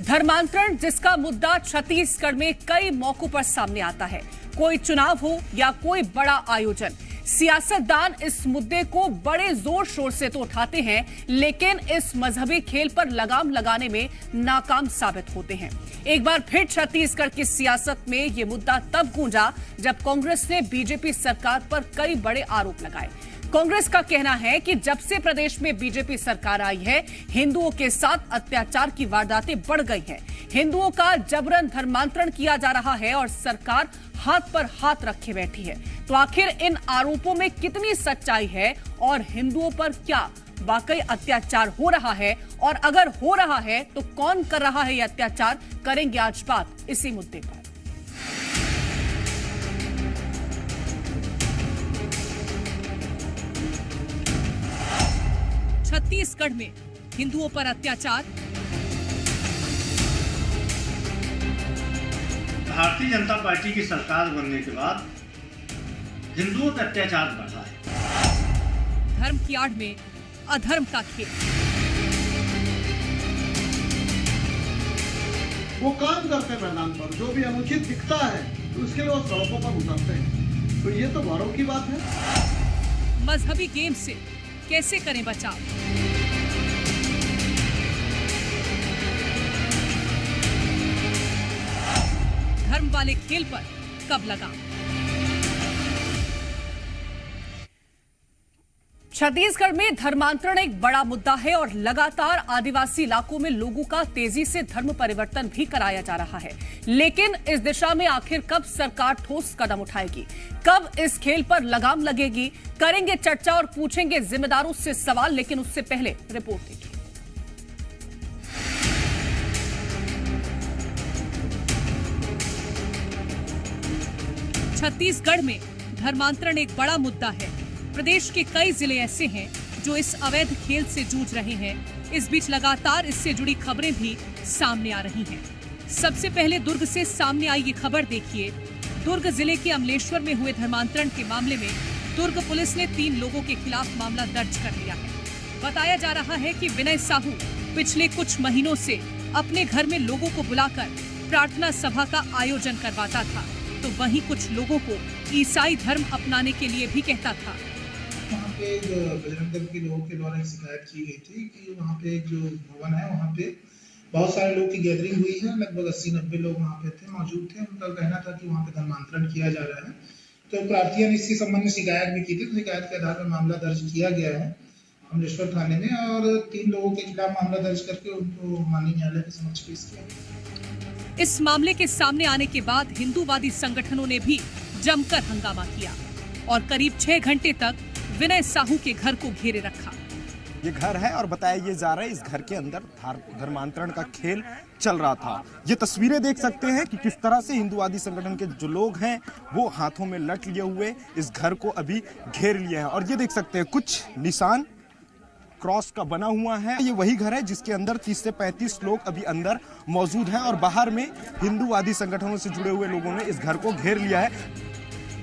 धर्मांतरण जिसका मुद्दा छत्तीसगढ़ में कई मौकों पर सामने आता है। कोई चुनाव हो या कोई बड़ा आयोजन, सियासतदान इस मुद्दे को बड़े जोर शोर से तो उठाते हैं, लेकिन इस मजहबी खेल पर लगाम लगाने में नाकाम साबित होते हैं। एक बार फिर छत्तीसगढ़ की सियासत में यह मुद्दा तब गूंजा जब कांग्रेस ने बीजेपी सरकार पर कई बड़े आरोप लगाए। कांग्रेस का कहना है कि जब से प्रदेश में बीजेपी सरकार आई है, हिंदुओं के साथ अत्याचार की वारदातें बढ़ गई हैं। हिंदुओं का जबरन धर्मांतरण किया जा रहा है और सरकार हाथ पर हाथ रखे बैठी है। तो आखिर इन आरोपों में कितनी सच्चाई है और हिंदुओं पर क्या वाकई अत्याचार हो रहा है, और अगर हो रहा है तो कौन कर रहा है यह अत्याचार, करेंगे आज बात इसी मुद्दे पर। छत्तीसगढ़ में हिंदुओं पर अत्याचार। भारतीय जनता पार्टी की सरकार बनने के बाद हिंदुओं पर अत्याचार बढ़ा है। धर्म की आड़ में अधर्म का खेल। वो काम करते हैं मैदान पर, जो भी अनुचित दिखता है तो उसके लिए वो सड़कों पर उतरते हैं। तो ये तो गौरव की बात है। मजहबी गेम से कैसे करें बचाव? धर्म वाले खेल पर कब लगाम? छत्तीसगढ़ में धर्मांतरण एक बड़ा मुद्दा है और लगातार आदिवासी इलाकों में लोगों का तेजी से धर्म परिवर्तन भी कराया जा रहा है। लेकिन इस दिशा में आखिर कब सरकार ठोस कदम उठाएगी, कब इस खेल पर लगाम लगेगी, करेंगे चर्चा और पूछेंगे जिम्मेदारों से सवाल। लेकिन उससे पहले रिपोर्ट देखिए। छत्तीसगढ़ में धर्मांतरण एक बड़ा मुद्दा है। प्रदेश के कई जिले ऐसे हैं जो इस अवैध खेल से जूझ रहे हैं। इस बीच लगातार इससे जुड़ी खबरें भी सामने आ रही हैं। सबसे पहले दुर्ग से सामने आई ये खबर देखिए। दुर्ग जिले के अमलेश्वर में हुए धर्मांतरण के मामले में दुर्ग पुलिस ने 3 लोगों के खिलाफ मामला दर्ज कर लिया है। बताया जा रहा है कि विनय साहू पिछले कुछ महीनों से अपने घर में लोगों को बुलाकर प्रार्थना सभा का आयोजन करवाता था, तो वहीं कुछ लोगों को ईसाई धर्म अपनाने के लिए भी कहता था। वहाँ पे बजरंग दल के लोगों के द्वारा एक शिकायत की गई थी कि वहाँ पे जो भवन है वहाँ पे बहुत सारे लोग की गैदरिंग हुई है। लगभग 80-90 लोग वहाँ पे थे, मौजूद थे। उनका कहना था कि वहाँ पे धर्मांतरण किया जा रहा है। तो प्रार्थियों ने इसके संबंध में शिकायत भी की थी। तो शिकायत के आधार पर मामला दर्ज किया गया है अमलेश्वर थाने में, और 3 लोगों के खिलाफ मामला दर्ज करके उनको माननीय न्यायालय के समक्ष पेश किया। इस मामले के सामने आने के बाद हिंदूवादी संगठनों ने भी जमकर हंगामा किया और करीब 6 घंटे तक विनय साहू के घर को घेरे रखा। ये घर है और बताया ये जा रहा है इस घर के अंदर धर्मांतरण का खेल चल रहा था। ये तस्वीरें देख सकते हैं कि किस तरह से हिंदूवादी संगठन के जो लोग हैं वो हाथों में लठ लिए हुए इस घर को अभी घेर लिए हैं। और ये देख सकते हैं कुछ निशान क्रॉस का बना हुआ है। ये वही घर है जिसके अंदर 30 से 35 लोग अभी अंदर मौजूद हैं और बाहर में हिंदूवादी संगठनों से जुड़े हुए लोगों ने इस घर को घेर लिया है।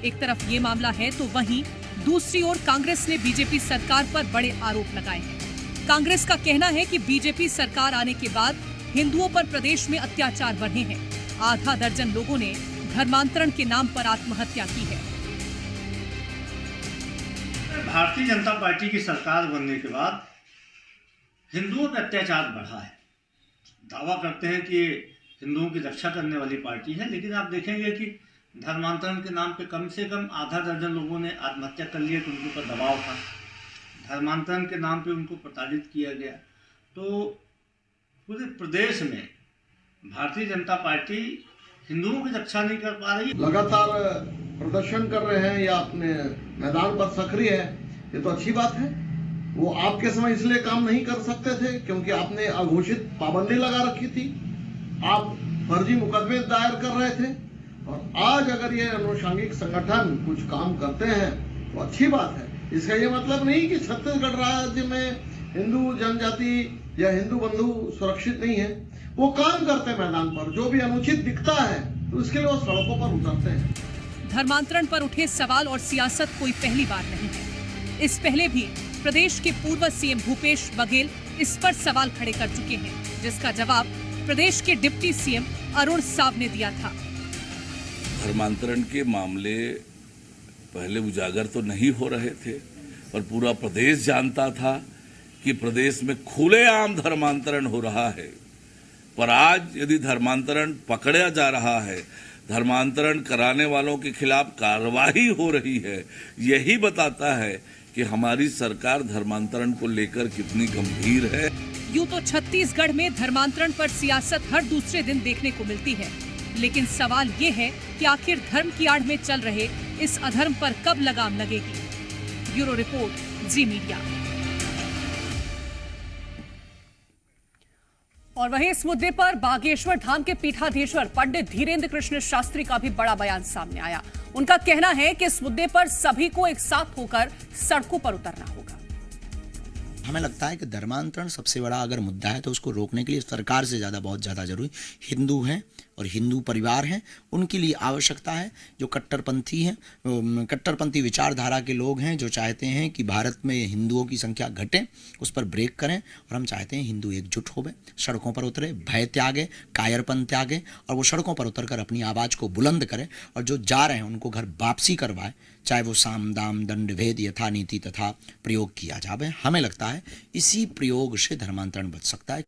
एक तरफ ये मामला है तो वहीं दूसरी ओर कांग्रेस ने बीजेपी सरकार पर बड़े आरोप लगाए हैं। कांग्रेस का कहना है कि बीजेपी सरकार आने के बाद हिंदुओं पर प्रदेश में अत्याचार बढ़े हैं। आधा दर्जन लोगों ने धर्मांतरण के नाम पर आत्महत्या की है। भारतीय जनता पार्टी की सरकार बनने के बाद हिंदुओं पर अत्याचार बढ़ा है। दावा करते हैं कि हिंदुओं की रक्षा करने वाली पार्टी है, लेकिन आप देखेंगे कि धर्मांतरण के नाम पे कम से कम आधा दर्जन लोगों ने आत्महत्या कर लिया कि उनके ऊपर दबाव था। धर्मांतरण के नाम पे उनको प्रताड़ित किया गया। तो पूरे प्रदेश में भारतीय जनता पार्टी हिंदुओं की रक्षा नहीं कर पा रही। लगातार प्रदर्शन कर रहे हैं या अपने मैदान पर सक्रिय है, ये तो अच्छी बात है। वो आपके समय इसलिए काम नहीं कर सकते थे क्योंकि आपने अघोषित पाबंदी लगा रखी थी, आप फर्जी मुकदमे दायर कर रहे थे। और आज अगर ये अनुषंगिक संगठन कुछ काम करते हैं तो अच्छी बात है। इसका ये मतलब नहीं कि छत्तीसगढ़ राज्य में हिंदू जनजाति या हिंदू बंधु सुरक्षित नहीं है। वो काम करते हैं मैदान पर, जो भी अनुचित दिखता है तो उसके लिए वो सड़कों पर उतरते हैं। धर्मांतरण पर उठे सवाल और सियासत कोई पहली बार नहीं है। इस पहले भी प्रदेश के पूर्व सीएम भूपेश बघेल इस पर सवाल खड़े कर चुके हैं, जिसका जवाब प्रदेश के डिप्टी सीएम अरुण साव ने दिया था। धर्मांतरण के मामले पहले उजागर तो नहीं हो रहे थे और पूरा प्रदेश जानता था कि प्रदेश में खुलेआम धर्मांतरण हो रहा है, पर आज यदि धर्मांतरण पकड़ा जा रहा है, धर्मांतरण कराने वालों के खिलाफ कार्रवाई हो रही है, यही बताता है कि हमारी सरकार धर्मांतरण को लेकर कितनी गंभीर है। यूं तो छत्तीसगढ़ में धर्मांतरण पर सियासत हर दूसरे दिन देखने को मिलती है, लेकिन सवाल ये है कि आखिर धर्म की आड़ में चल रहे इस अधर्म पर कब लगाम लगेगी। ब्यूरो रिपोर्ट, जी मीडिया। और वहीं इस मुद्दे पर बागेश्वर धाम के पीठाधीश्वर पंडित धीरेन्द्र कृष्ण शास्त्री का भी बड़ा बयान सामने आया। उनका कहना है कि इस मुद्दे पर सभी को एक साथ होकर सड़कों पर उतरना होगा। हमें लगता है कि धर्मांतरण सबसे बड़ा अगर मुद्दा है तो उसको रोकने के लिए सरकार से ज़्यादा बहुत ज़्यादा जरूरी हिंदू हैं और हिंदू परिवार हैं, उनके लिए आवश्यकता है। जो कट्टरपंथी हैं, कट्टरपंथी विचारधारा के लोग हैं जो चाहते हैं कि भारत में हिंदुओं की संख्या घटे, उस पर ब्रेक करें। और हम चाहते हैं हिंदू एकजुट होवे, सड़कों पर उतरे, भय त्यागे, कायरपन त्यागे और वो सड़कों पर उतरकर अपनी आवाज़ को बुलंद करें और जो जा रहे हैं उनको घर वापसी करवाएं, चाहे वो साम दाम दंड भेद यथा नीति तथा प्रयोग किया जाए। हमें लगता है इसी प्रयोग से धर्मांतरण बच सकता है।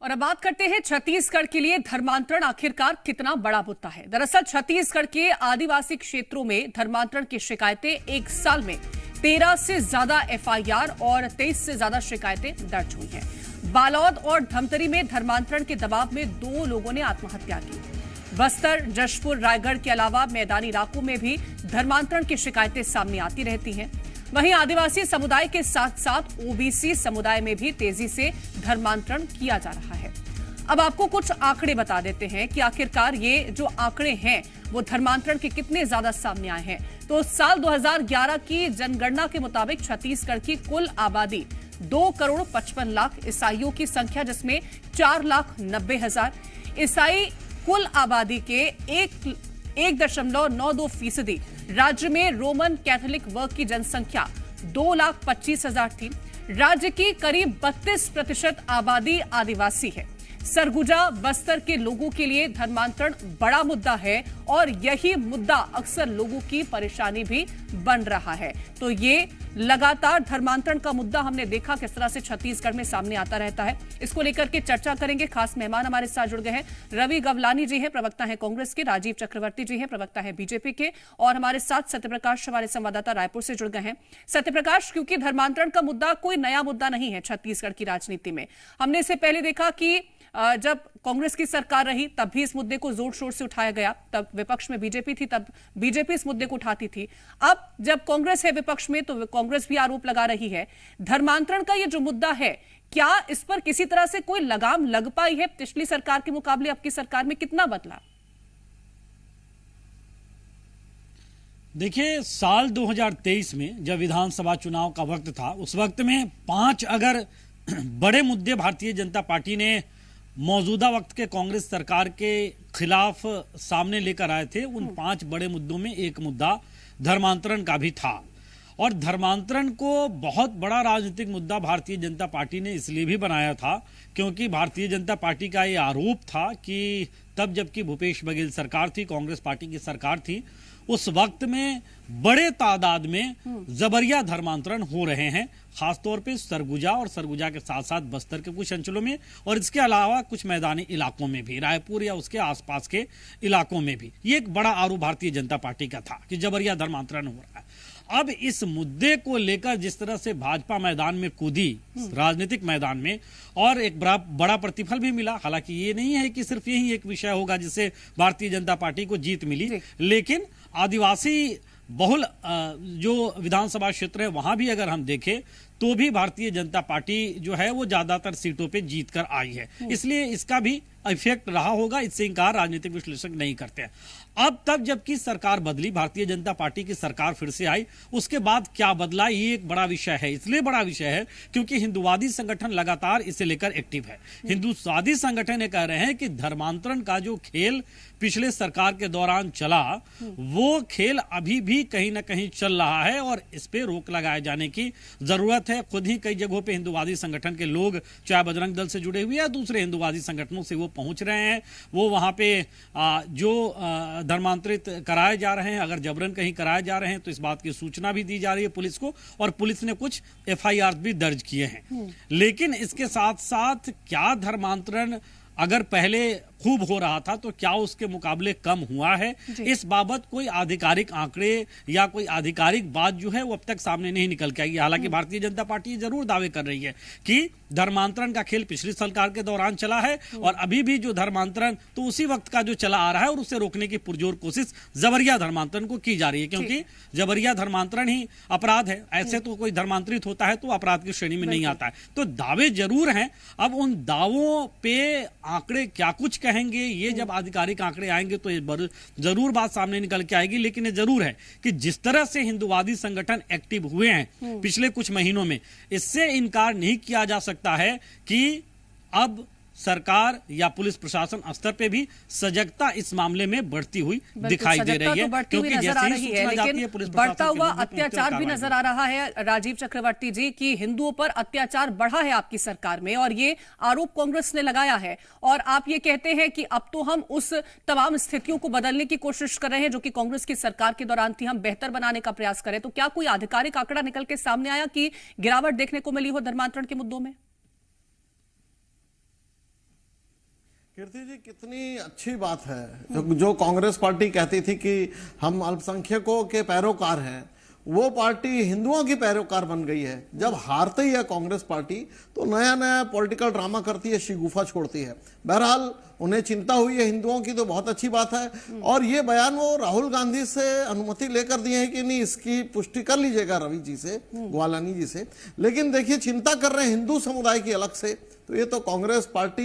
और अब बात करते हैं छत्तीसगढ़ के लिए धर्मांतरण आखिरकार कितना बड़ा मुद्दा है। दरअसल छत्तीसगढ़ के आदिवासी क्षेत्रों में धर्मांतरण की शिकायतें एक साल में 13 से ज्यादा एफआईआर और 23 से ज्यादा शिकायतें दर्ज हुई हैं। बालोद और धमतरी में धर्मांतरण के दबाव में 2 लोगों ने आत्महत्या की। बस्तर, जशपुर, रायगढ़ के अलावा मैदानी इलाकों में भी धर्मांतरण की शिकायतें सामने आती रहती हैं। वहीं आदिवासी समुदाय के साथ साथ ओबीसी समुदाय में भी तेजी से धर्मांतरण किया जा रहा है। अब आपको कुछ आंकड़े बता देते हैं कि आखिरकार ये जो आंकड़े हैं वो धर्मांतरण के कितने ज्यादा सामने आए हैं। तो साल 2011 की जनगणना के मुताबिक छत्तीसगढ़ की कुल आबादी 2,55,00,000 ईसाइयों की संख्या, जिसमें 4,90,000 ईसाई कुल आबादी के 1.92% राज्य में रोमन कैथोलिक वर्ग की जनसंख्या 2,25,000 थी। राज्य की करीब 32% आबादी आदिवासी है। सरगुजा, बस्तर के लोगों के लिए धर्मांतरण बड़ा मुद्दा है और यही मुद्दा अक्सर लोगों की परेशानी भी बन रहा है। तो ये लगातार धर्मांतरण का मुद्दा हमने देखा किस तरह से छत्तीसगढ़ में सामने आता रहता है। इसको लेकर के चर्चा करेंगे। खास मेहमान हमारे साथ जुड़ गए हैं। रवि गवलानी जी हैं, प्रवक्ता हैं कांग्रेस के। राजीव चक्रवर्ती जी हैं, प्रवक्ता हैं बीजेपी के। और हमारे साथ सत्यप्रकाश, हमारे संवाददाता रायपुर से जुड़ गए हैं। सत्यप्रकाश, क्योंकि धर्मांतरण का मुद्दा कोई नया मुद्दा नहीं है छत्तीसगढ़ की राजनीति में। हमने इससे पहले देखा कि जब कांग्रेस की सरकार रही तब भी इस मुद्दे को जोर शोर से उठाया गया, तब विपक्ष में बीजेपी थी, तब बीजेपी इस मुद्दे को उठाती थी। अब जब कांग्रेस है विपक्ष में तो कांग्रेस भी आरोप लगा रही है। धर्मांतरण का ये जो मुद्दा है, क्या इस पर किसी तरह से कोई लगाम लग पाई है? पिछली सरकार के मुकाबले अब की सरकार में कितना बदला? देखिए, साल 2023 में जब विधानसभा चुनाव का वक्त था, उस वक्त में 5 अगर बड़े मुद्दे भारतीय जनता पार्टी ने मौजूदा वक्त के कांग्रेस सरकार के खिलाफ सामने लेकर आए थे। उन 5 बड़े मुद्दों में एक मुद्दा धर्मांतरण का भी था। और धर्मांतरण को बहुत बड़ा राजनीतिक मुद्दा भारतीय जनता पार्टी ने इसलिए भी बनाया था क्योंकि भारतीय जनता पार्टी का ये आरोप था कि तब जबकि भूपेश बघेल सरकार थी, कांग्रेस पार्टी की सरकार थी, उस वक्त में बड़े तादाद में जबरिया धर्मांतरण हो रहे हैं, खासतौर पे सरगुजा और सरगुजा के साथ साथ बस्तर के कुछ अंचलों में और इसके अलावा कुछ मैदानी इलाकों में भी, रायपुर या उसके आसपास के इलाकों में भी। ये एक बड़ा आरोप भारतीय जनता पार्टी का था कि जबरिया धर्मांतरण हो रहा है। अब इस मुद्दे को लेकर जिस तरह से भाजपा मैदान में कूदी, राजनीतिक मैदान में, और एक बड़ा प्रतिफल भी मिला। हालांकि ये नहीं है कि सिर्फ यही एक विषय होगा जिससे भारतीय जनता पार्टी को जीत मिली, लेकिन आदिवासी बहुल जो विधानसभा क्षेत्र है वहां भी अगर हम देखें तो भी भारतीय जनता पार्टी जो है वो ज्यादातर सीटों पे जीत कर आई है। इसलिए इसका भी इफेक्ट रहा होगा, इससे इनकार राजनीतिक विश्लेषक नहीं करते हैं। अब तब जबकि सरकार बदली, भारतीय जनता पार्टी की सरकार फिर से आई, उसके बाद क्या बदला, ये एक बड़ा विषय है। इसलिए बड़ा विषय है क्योंकि हिंदुवादी संगठन लगातार इसे लेकर एक्टिव है। हिंदुवादी संगठन ये कह रहे हैं कि धर्मांतरण का जो खेल पिछले सरकार के दौरान चला, वो खेल अभी भी कहीं ना कहीं चल रहा है और इस पे रोक लगाए जाने की जरूरत साबुत है। खुद ही कई जगहों पे हिंदूवादी संगठन के लोग, चाहे बजरंग दल से जुड़े हुए या दूसरे हिंदूवादी संगठनों से, वो पहुंच रहे हैं। वो वहां पे जो धर्मांतरित कराए जा रहे हैं, अगर जबरन कहीं कराए जा रहे हैं तो इस बात की सूचना भी दी जा रही है पुलिस को, और पुलिस ने कुछ FIR भी दर्ज किए हैं। लेकिन इसके साथ साथ क्या धर्मांतरण अगर पहले खूब हो रहा था तो क्या उसके मुकाबले कम हुआ है, इस बाबत कोई आधिकारिक आंकड़े या कोई आधिकारिक बात जो है वो अब तक सामने नहीं निकल के आई। हालांकि भारतीय जनता पार्टी जरूर दावे कर रही है कि धर्मांतरण का खेल पिछली सरकार के दौरान चला है, और अभी भी जो धर्मांतरण तो उसी वक्त का जो चला आ रहा है, और उसे रोकने की पुरजोर कोशिश जबरिया धर्मांतरण को की जा रही है, क्योंकि जबरिया धर्मांतरण ही अपराध है। ऐसे तो कोई धर्मांतरित होता है तो अपराध की श्रेणी में नहीं आता है। तो दावे जरूर हैं। अब उन दावों पे आंकड़े क्या कुछ कहेंगे, ये जब आधिकारिक आंकड़े आएंगे तो ये जरूर बात सामने निकल के आएगी। लेकिन ये जरूर है कि जिस तरह से हिंदूवादी संगठन एक्टिव हुए हैं पिछले कुछ महीनों में, इससे इनकार नहीं किया जा सकता है कि अब सरकार या पुलिस प्रशासन स्तर पे भी सजगता इस मामले में बढ़ती हुई दिखाई दे रही है, क्योंकि जैसे ही सूचना जाती है पुलिस बढ़ता हुआ अत्याचार भी नजर आ रहा है। राजीव चक्रवर्ती जी, कि हिंदुओं पर अत्याचार बढ़ा है आपकी सरकार में, और ये आरोप कांग्रेस ने लगाया है, और आप ये कहते हैं कि अब तो हम उस तमाम स्थितियों को बदलने की कोशिश कर रहे हैं जो कि कांग्रेस की सरकार के दौरान थी, हम बेहतर बनाने का प्रयास करें। तो क्या कोई आधिकारिक आंकड़ा निकल के सामने आया कि गिरावट देखने को मिली हो धर्मांतरण के मुद्दों में? कीर्ति जी, कितनी अच्छी बात है जो कांग्रेस पार्टी कहती थी कि हम अल्पसंख्यकों के पैरोकार हैं, वो पार्टी हिंदुओं की पैरोकार बन गई है। जब हारती है कांग्रेस पार्टी तो नया नया पॉलिटिकल ड्रामा करती है, शिगुफा छोड़ती है। बहरहाल उन्हें चिंता हुई है हिंदुओं की तो बहुत अच्छी बात है, और ये बयान वो राहुल गांधी से अनुमति लेकर दिए हैं कि नहीं, इसकी पुष्टि कर लीजिएगा रवि जी से, ग्वालानी जी से। लेकिन देखिए, चिंता कर रहे हैं हिंदू समुदाय की अलग से, तो ये तो कांग्रेस पार्टी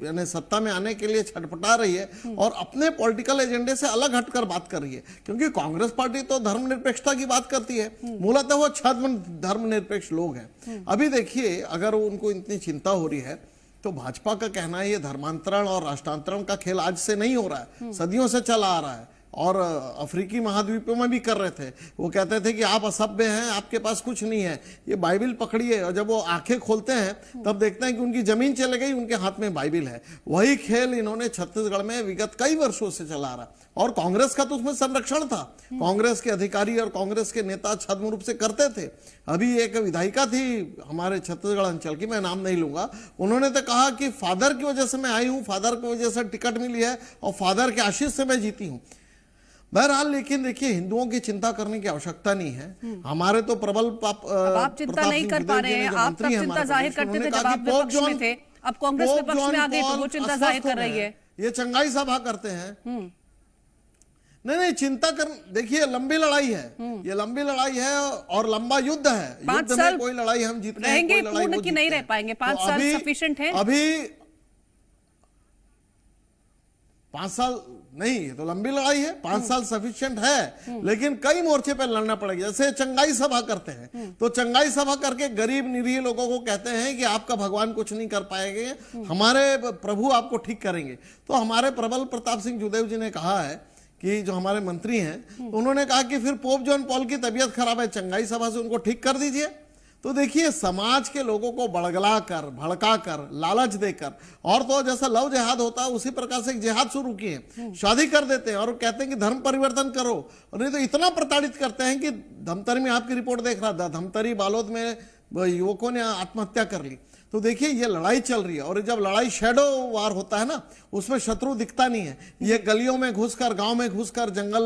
यानी सत्ता में आने के लिए छटपटा रही है और अपने पॉलिटिकल एजेंडे से अलग हटकर बात कर रही है। क्योंकि कांग्रेस पार्टी तो धर्मनिरपेक्षता की बात करती है, मूलतः वो छद्म धर्मनिरपेक्ष लोग हैं। अभी देखिए, अगर उनको इतनी चिंता हो रही है तो भाजपा का कहना है ये धर्मांतरण और राष्ट्रांतरण का खेल आज से नहीं हो रहा है, सदियों से चला आ रहा है, और अफ्रीकी महाद्वीपों में भी कर रहे थे। वो कहते थे कि आप असभ्य हैं, आपके पास कुछ नहीं है, ये बाइबिल पकड़िए, और जब वो आंखें खोलते हैं तब देखते हैं कि उनकी जमीन चले गई, उनके हाथ में बाइबिल है। वही खेल इन्होंने छत्तीसगढ़ में विगत कई वर्षों से चला रहा, और कांग्रेस का तो उसमें संरक्षण था। कांग्रेस के अधिकारी और कांग्रेस के नेता छद्म रूप से करते थे। अभी एक विधायिका थी हमारे छत्तीसगढ़ अंचल की, मैं नाम नहीं लूंगा, उन्होंने तो कहा कि फादर की वजह से मैं आई हूं, फादर की वजह से टिकट मिली है और फादर के आशीष से मैं जीती हूं। बहरहाल, लेकिन देखिए, हिंदुओं की चिंता करने की आवश्यकता नहीं है। हमारे तो प्रबल आप चिंता नहीं कर पा रहे हैं। आप तब चिंता जाहिर करते थे जब आप विपक्ष में थे, अब कांग्रेस विपक्ष में आ गई तो वो चिंता जाहिर कर रही है। ये चंगाई सभा करते हैं। नहीं, चिंता कर, देखिए लंबी लड़ाई है, ये लंबी लड़ाई है और लंबा युद्ध है। 5 साल कोई लड़ाई हम जीतने रहेंगे, पूर्ण की नहीं रह पाएंगे। 5 साल सफिशिएंट है अभी 5 साल नहीं, ये तो लंबी लड़ाई है, 5 साल सफिशिएंट है, लेकिन कई मोर्चे पे लड़ना पड़ेगा। जैसे चंगाई सभा करते हैं तो चंगाई सभा करके गरीब निरीह लोगों को कहते हैं कि आपका भगवान कुछ नहीं कर पाएंगे, हमारे प्रभु आपको ठीक करेंगे। तो हमारे प्रबल प्रताप सिंह जुदेव जी ने कहा है कि जो हमारे मंत्री हैं, उन्होंने कहा कि फिर पोप जॉन पॉल की तबीयत खराब है, चंगाई सभा से उनको ठीक कर दीजिए। तो देखिए, समाज के लोगों को बड़गला कर, भड़का कर, लालच देकर, और तो जैसा लव जिहाद होता है उसी प्रकार से एक जिहाद शुरू किए, शादी कर देते हैं और कहते हैं कि धर्म परिवर्तन करो, और नहीं तो इतना प्रताड़ित करते हैं कि धमतरी में आपकी रिपोर्ट देख रहा था, धमतरी बालोद में युवकों ने आत्महत्या कर ली। तो देखिए, ये लड़ाई चल रही है, और जब लड़ाई शैडो वार होता है ना, उसमें शत्रु दिखता नहीं है। ये गलियों में घुसकर, गांव में घुसकर, जंगल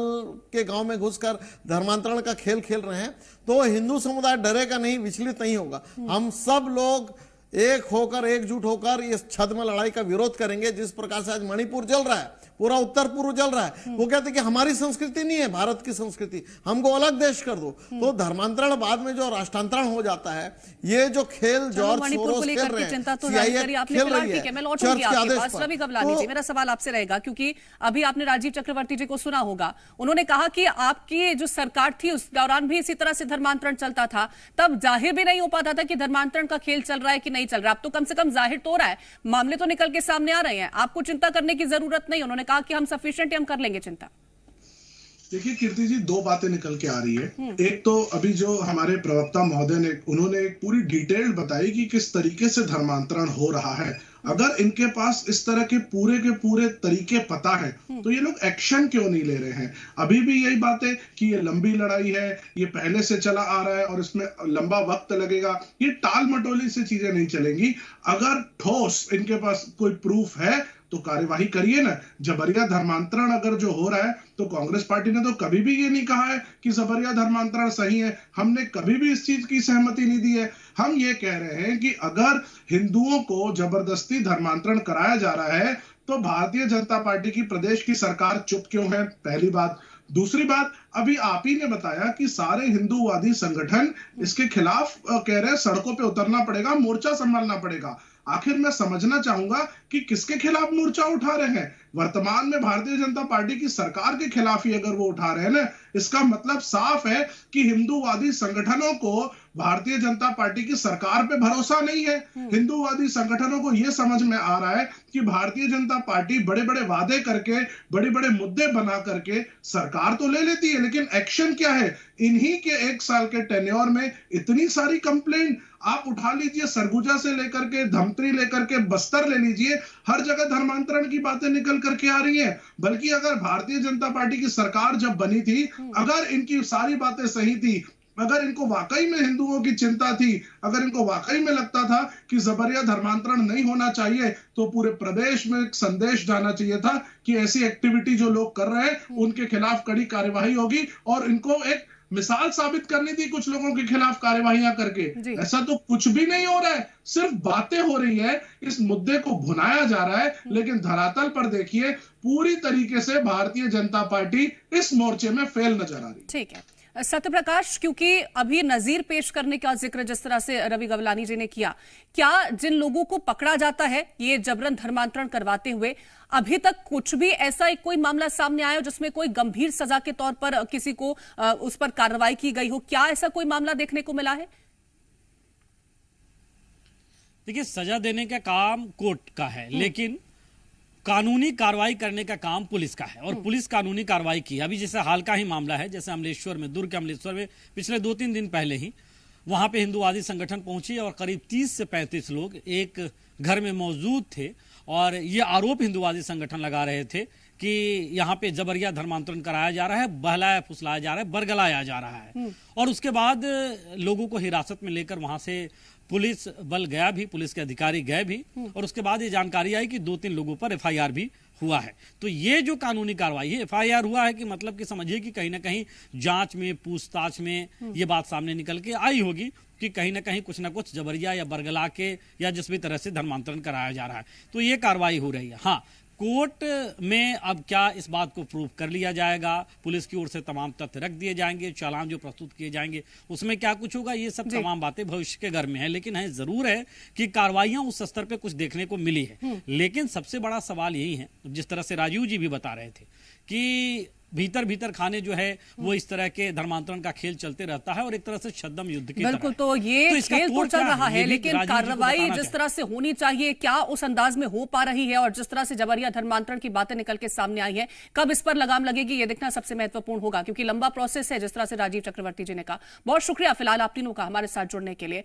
के गांव में घुसकर धर्मांतरण का खेल खेल रहे हैं, तो हिंदू समुदाय डरेगा नहीं, विचलित नहीं होगा। हम सब लोग एक होकर, एकजुट होकर इस छद्म लड़ाई का विरोध करेंगे। जिस प्रकार से आज मणिपुर जल रहा है, पूरा उत्तर पूर्व जल रहा है, वो कहते हैं कि हमारी संस्कृति नहीं है भारत की संस्कृति, हमको अलग देश कर दो। तो धर्मांतरण बाद में जो राष्ट्रांतरण हो जाता है, ये जो खेल जॉर्ज सोरोस खेल रहे हैं, CIA खेल रही है, चर्च के आदेश पर। मेरा सवाल आपसे रहेगा, क्योंकि अभी आपने राजीव चक्रवर्ती जी को सुना होगा, उन्होंने कहा कि आपकी जो सरकार थी उस दौरान भी इसी तरह से धर्मांतरण चलता था, तब जाहिर भी नहीं हो पाता था कि धर्मांतरण का खेल चल रहा है कि नहीं चल रहा। अब तो कम से कम जाहिर तो हो रहा है, मामले तो निकल के सामने आ रहे हैं, आपको चिंता करने की जरूरत नहीं। उन्होंने कहा कि हम सफिशिएंट, हम कर लेंगे चिंता। देखिए कीर्ति जी, दो बातें निकल के आ रही है। एक तो अभी जो हमारे प्रवक्ता महोदय ने उन्होंने एक पूरी डिटेल बताई कि किस तरीके से धर्मांतरण हो रहा है। अगर इनके पास इस तरह के पूरे तरीके पता है तो ये लोग एक्शन क्यों नहीं ले रहे हैं? अभी भी यही बात है कि ये लंबी लड़ाई है, ये पहले से चला आ रहा है और इसमें लंबा वक्त लगेगा। ये टाल मटोली से चीजें नहीं चलेंगी। अगर ठोस इनके पास कोई प्रूफ है तो कार्यवाही करिए ना। जबरिया धर्मांतरण अगर जो हो रहा है तो कांग्रेस पार्टी ने तो कभी भी ये नहीं कहा है कि जबरिया धर्मांतरण सही है। हमने कभी भी इस चीज की सहमति नहीं दी है। हम ये कह रहे हैं कि अगर हिंदुओं को जबरदस्ती धर्मांतरण कराया जा रहा है तो भारतीय जनता पार्टी की प्रदेश की सरकार चुप क्यों है? पहली बात। दूसरी बात, अभी आप ही ने बताया कि सारे हिंदूवादी संगठन इसके खिलाफ कह रहे हैं सड़कों पे उतरना पड़ेगा, मोर्चा संभालना पड़ेगा। आखिर मैं समझना चाहूंगा कि किसके खिलाफ मोर्चा उठा रहे हैं? वर्तमान में भारतीय जनता पार्टी की सरकार के खिलाफ ही अगर वो उठा रहे हैं ना, इसका मतलब साफ है कि हिंदूवादी संगठनों को भारतीय जनता पार्टी की सरकार पे भरोसा नहीं है। हिंदूवादी संगठनों को यह समझ में आ रहा है कि भारतीय जनता पार्टी बड़े बड़े वादे करके, बड़े बड़े मुद्दे बना करके सरकार तो ले लेती है, लेकिन एक्शन क्या है? इन्हीं के 1 साल के टेन्योर में इतनी सारी कंप्लेंट आप उठा लीजिए, सरगुजा से लेकर के धमतरी लेकर के बस्तर ले लीजिए, हर जगह धर्मांतरण की बातें निकल करके आ रही हैं। बल्कि अगर भारतीय जनता पार्टी की सरकार जब बनी थी, अगर इनकी सारी बातें सही थी, अगर इनको वाकई में हिंदुओं की चिंता थी, अगर इनको वाकई में लगता था कि जबरिया धर्मांतरण नहीं होना चाहिए, तो पूरे प्रदेश में एक संदेश जाना चाहिए था कि ऐसी एक्टिविटी जो लोग कर रहे हैं उनके खिलाफ कड़ी कार्यवाही होगी और इनको एक मिसाल साबित करनी थी कुछ लोगों के खिलाफ कार्यवाहियां करके। ऐसा तो कुछ भी नहीं हो रहा है, सिर्फ बातें हो रही है, इस मुद्दे को भुनाया जा रहा है। लेकिन धरातल पर देखिए पूरी तरीके से भारतीय जनता पार्टी इस मोर्चे में फेल नजर आ रही है। ठीक है सत्यप्रकाश, क्योंकि अभी नजीर पेश करने का जिक्र जिस तरह से रवि गवलानी जी ने किया, क्या जिन लोगों को पकड़ा जाता है ये जबरन धर्मांतरण करवाते हुए, अभी तक कुछ भी ऐसा एक कोई मामला सामने आया हो जिसमें कोई गंभीर सजा के तौर पर किसी को उस पर कार्रवाई की गई हो? क्या ऐसा कोई मामला देखने को मिला है? देखिए, सजा देने का काम कोर्ट का है, लेकिन कानूनी कार्रवाई करने का काम पुलिस का है और पुलिस कानूनी कार्रवाई की। अभी जैसे हाल का ही मामला है, जैसे अमलेश्वर में, दुर्ग के अमलेश्वर में पिछले 2-3 दिन पहले ही वहां पे हिंदूवादी संगठन पहुंची और करीब 30 से 35 लोग एक घर में मौजूद थे और ये आरोप हिंदूवादी संगठन लगा रहे थे कि यहाँ पे जबरिया धर्मांतरण कराया जा रहा है, बहलाया फुसलाया जा रहा है, बरगलाया जा रहा है। और उसके बाद लोगों को हिरासत में लेकर वहां से पुलिस बल गया भी, पुलिस के अधिकारी गए भी और उसके बाद ये जानकारी आई कि 2-3 लोगों पर एफआईआर भी हुआ है। तो ये जो कानूनी कार्रवाई है, एफआईआर हुआ है कि मतलब कि समझिए कि कहीं ना कहीं जांच में, पूछताछ में ये बात सामने निकल के आई होगी कि कहीं ना कहीं कुछ ना कुछ जबरिया या बरगला के या जिस भी तरह से धर्मांतरण कराया जा रहा है। तो ये कार्रवाई हो रही है। हाँ, कोर्ट में अब क्या इस बात को प्रूव कर लिया जाएगा, पुलिस की ओर से तमाम तथ्य रख दिए जाएंगे, चालान जो प्रस्तुत किए जाएंगे उसमें क्या कुछ होगा, ये सब तमाम बातें भविष्य के घर में है। लेकिन है जरूर है कि कार्रवाइयां उस स्तर पे कुछ देखने को मिली है। लेकिन सबसे बड़ा सवाल यही है, जिस तरह से राजीव जी भी बता रहे थे कि भीतर भीतर खाने जो है वो इस तरह के धर्मांतरण का खेल चलते रहता है और एक तरह से छद्म युद्ध की बिल्कुल। तो ये खेल तो चल रहा है, लेकिन कार्रवाई जिस तरह से होनी चाहिए क्या उस अंदाज में हो पा रही है? और जिस तरह से जबरिया धर्मांतरण की बातें निकल के सामने आई है, कब इस पर लगाम लगेगी ये देखना सबसे महत्वपूर्ण होगा, क्योंकि लंबा प्रोसेस है, जिस तरह से राजीव चक्रवर्ती जी ने कहा। बहुत शुक्रिया फिलहाल आप तीनों का हमारे साथ जुड़ने के लिए।